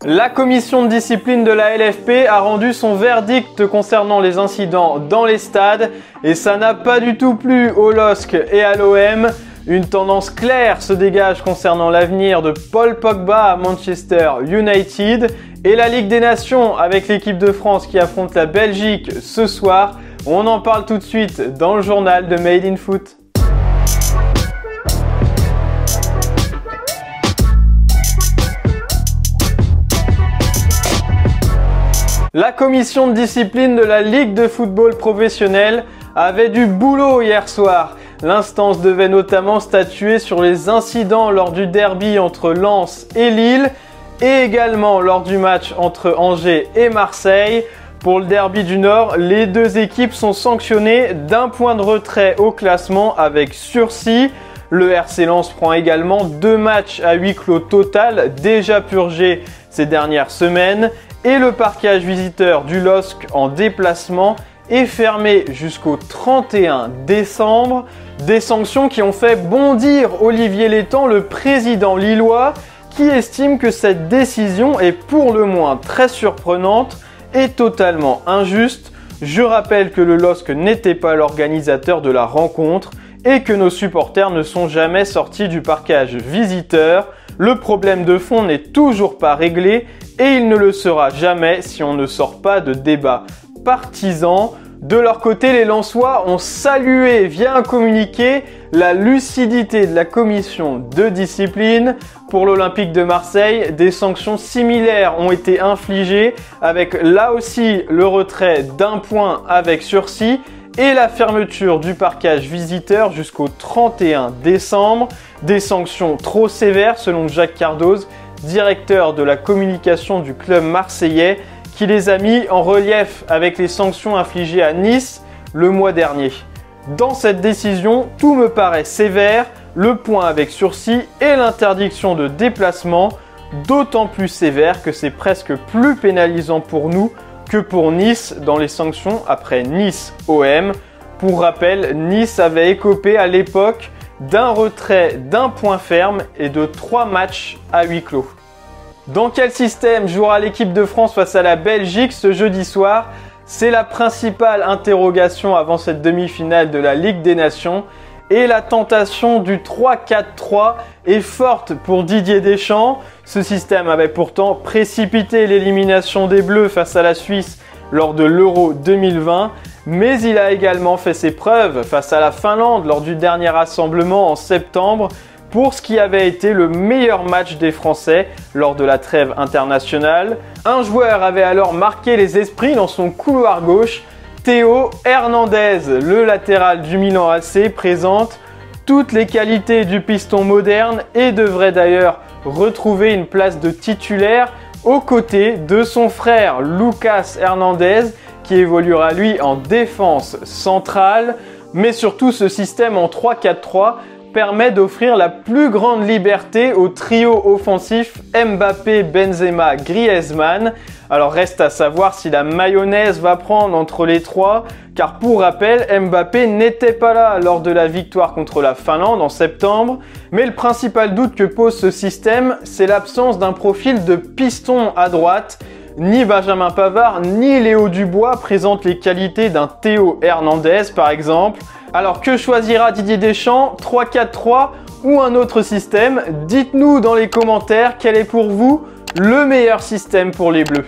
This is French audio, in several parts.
La commission de discipline de la LFP a rendu son verdict concernant les incidents dans les stades et ça n'a pas du tout plu au LOSC et à l'OM. Une tendance claire se dégage concernant l'avenir de Paul Pogba à Manchester United et la Ligue des Nations avec l'équipe de France qui affronte la Belgique ce soir. On en parle tout de suite dans le journal de Made in Foot. La commission de discipline de la Ligue de football professionnel avait du boulot hier soir. L'instance devait notamment statuer sur les incidents lors du derby entre Lens et Lille et également lors du match entre Angers et Marseille. Pour le derby du Nord, les deux équipes sont sanctionnées d'un point de retrait au classement avec sursis. Le RC Lens prend également 2 matchs à huis clos total déjà purgés ces dernières semaines. Et le parquage visiteur du LOSC en déplacement est fermé jusqu'au 31 décembre. Des sanctions qui ont fait bondir Olivier Létang, le président lillois, qui estime que cette décision est pour le moins très surprenante et totalement injuste. Je rappelle que le LOSC n'était pas l'organisateur de la rencontre et que nos supporters ne sont jamais sortis du parquage visiteur. Le problème de fond n'est toujours pas réglé et il ne le sera jamais si on ne sort pas de débat partisan. De leur côté, les Lensois ont salué via un communiqué la lucidité de la commission de discipline. Pour l'Olympique de Marseille, des sanctions similaires ont été infligées avec là aussi le retrait d'un point avec sursis et la fermeture du parquage visiteur jusqu'au 31 décembre. Des sanctions trop sévères selon Jacques Cardoz, directeur de la communication du club marseillais, qui les a mis en relief avec les sanctions infligées à Nice le mois dernier. Dans cette décision, tout me paraît sévère, le point avec sursis et l'interdiction de déplacement, d'autant plus sévère que c'est presque plus pénalisant pour nous que pour Nice dans les sanctions après Nice-OM. Pour rappel, Nice avait écopé à l'époque d'un retrait d'un point ferme et de 3 matchs à huis clos. Dans quel système jouera l'équipe de France face à la Belgique ce jeudi soir? C'est la principale interrogation avant cette demi-finale de la Ligue des Nations. Et la tentation du 3-4-3 est forte pour Didier Deschamps. Ce système avait pourtant précipité l'élimination des Bleus face à la Suisse lors de l'Euro 2020. Mais il a également fait ses preuves face à la Finlande lors du dernier rassemblement en septembre pour ce qui avait été le meilleur match des Français lors de la trêve internationale. Un joueur avait alors marqué les esprits dans son couloir gauche. Théo Hernandez, le latéral du Milan AC, présente toutes les qualités du piston moderne et devrait d'ailleurs retrouver une place de titulaire aux côtés de son frère Lucas Hernandez qui évoluera lui en défense centrale. Mais surtout ce système en 3-4-3 permet d'offrir la plus grande liberté au trio offensif Mbappé, Benzema, Griezmann. Alors reste à savoir si la mayonnaise va prendre entre les trois, car pour rappel, Mbappé n'était pas là lors de la victoire contre la Finlande en septembre. Mais le principal doute que pose ce système, c'est l'absence d'un profil de piston à droite. Ni Benjamin Pavard, ni Léo Dubois présentent les qualités d'un Théo Hernandez par exemple. Alors que choisira Didier Deschamps, 3-4-3 ou un autre système? Dites-nous dans les commentaires quel est pour vous le meilleur système pour les Bleus.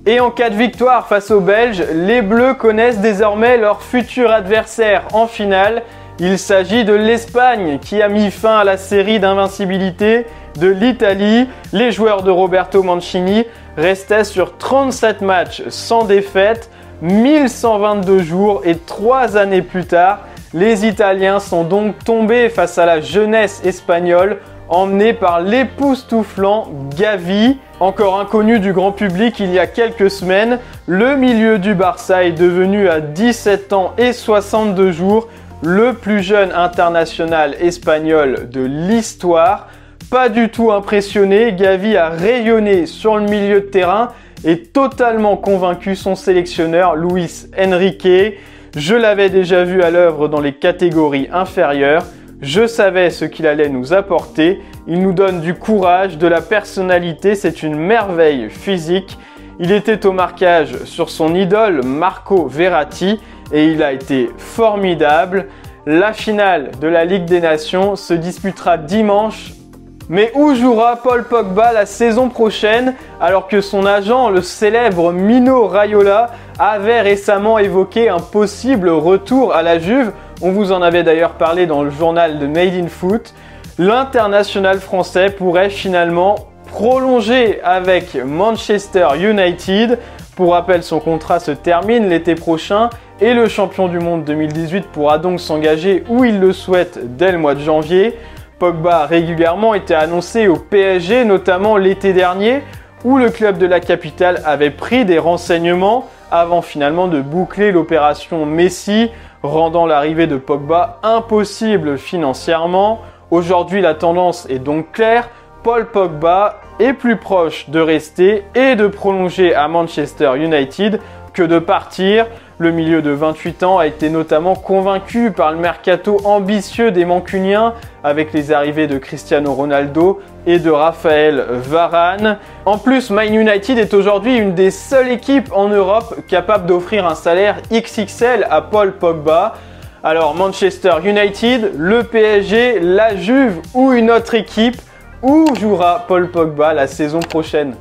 Et en cas de victoire face aux Belges, les Bleus connaissent désormais leur futur adversaire en finale. Il s'agit de l'Espagne qui a mis fin à la série d'invincibilité de l'Italie. Les joueurs de Roberto Mancini restaient sur 37 matchs sans défaite, 1122 jours et 3 années plus tard, les Italiens sont donc tombés face à la jeunesse espagnole emmenée par l'époustouflant Gavi. Encore inconnu du grand public il y a quelques semaines, le milieu du Barça est devenu à 17 ans et 62 jours le plus jeune international espagnol de l'histoire. Pas du tout impressionné, Gavi a rayonné sur le milieu de terrain et totalement convaincu son sélectionneur Luis Enrique. Je l'avais déjà vu à l'œuvre dans les catégories inférieures. Je savais ce qu'il allait nous apporter. Il nous donne du courage, de la personnalité, c'est une merveille physique. Il était au marquage sur son idole Marco Verratti et il a été formidable. La finale de la Ligue des Nations se disputera dimanche. Mais où jouera Paul Pogba la saison prochaine alors que son agent, le célèbre Mino Raiola, avait récemment évoqué un possible retour à la Juve? On vous en avait d'ailleurs parlé dans le journal de Made in Foot. L'international français pourrait finalement prolonger avec Manchester United. Pour rappel, son contrat se termine l'été prochain et le champion du monde 2018 pourra donc s'engager où il le souhaite dès le mois de janvier. Pogba a régulièrement été annoncé au PSG, notamment l'été dernier, où le club de la capitale avait pris des renseignements avant finalement de boucler l'opération Messi, rendant l'arrivée de Pogba impossible financièrement. Aujourd'hui, la tendance est donc claire. Paul Pogba est plus proche de rester et de prolonger à Manchester United que de partir. Le milieu de 28 ans a été notamment convaincu par le mercato ambitieux des Mancuniens avec les arrivées de Cristiano Ronaldo et de Raphaël Varane. En plus, Man United est aujourd'hui une des seules équipes en Europe capables d'offrir un salaire XXL à Paul Pogba. Alors Manchester United, le PSG, la Juve ou une autre équipe, où jouera Paul Pogba la saison prochaine?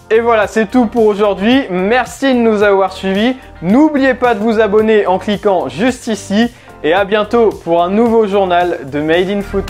Et voilà, c'est tout pour aujourd'hui. Merci de nous avoir suivis. N'oubliez pas de vous abonner en cliquant juste ici. Et à bientôt pour un nouveau journal de Made in Foot.